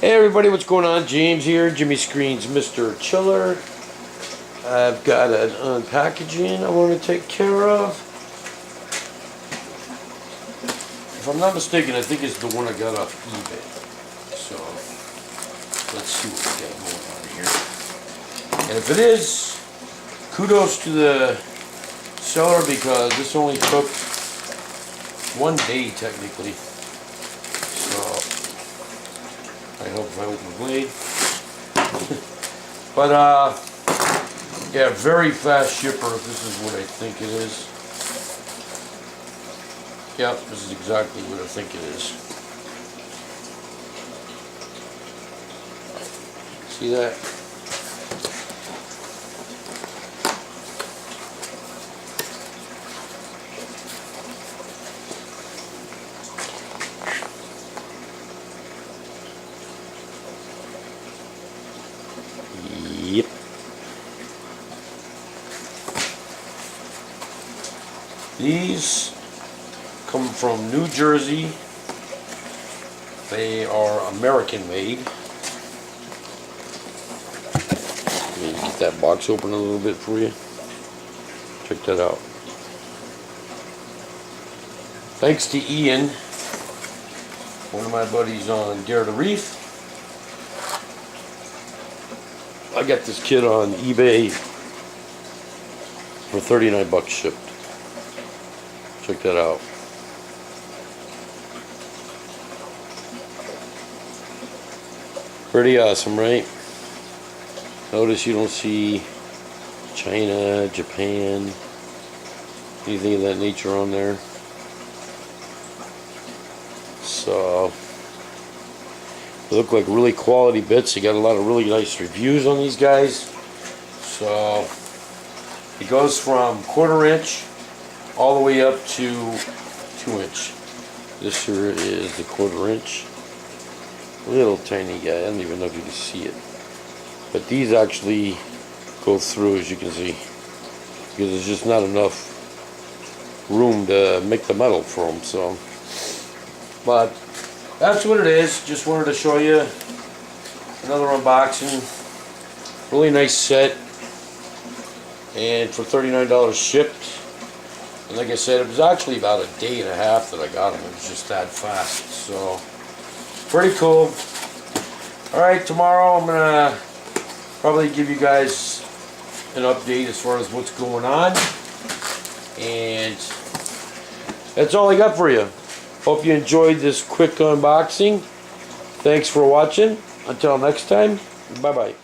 Hey everybody, what's going on? James here, Jimmy Screens, Mr. Chiller. I've got an unpackaging I want to take care of. If I'm not mistaken, I think it's the one I got off eBay. So, let's see what we got going on here. And if it is, kudos to the seller because this only took 1 day technically. So, I hope if I open the blade. But yeah, very fast shipper. This is what I think it is. Yep, this is exactly what I think it is. See that? Yep. These come from New Jersey. They are American made. Let me get that box open a little bit for you. Check that out. Thanks to Ian, one of my buddies on Dare to Reef. I got this kit on eBay for 39 bucks shipped. Check that out. Pretty awesome, right? Notice you don't see China, Japan, anything of that nature on there. So they look like really quality bits. They got a lot of really nice reviews on these guys. So it goes from 1/4 inch all the way up to 2 inch. This here is the 1/4 inch. Little tiny guy. I don't even know if you can see it. But these actually go through, as you can see, because there's just not enough room to make the metal for them. So, but that's what it is. Just wanted to show you another unboxing. Really nice set, and for $39 shipped. And like I said, it was actually about a day and a half that I got them. It was just that fast. So pretty cool. Alright, tomorrow I'm gonna probably give you guys an update as far as what's going on. And that's all I got for you. Hope you enjoyed this quick unboxing. Thanks for watching. Until next time, bye bye.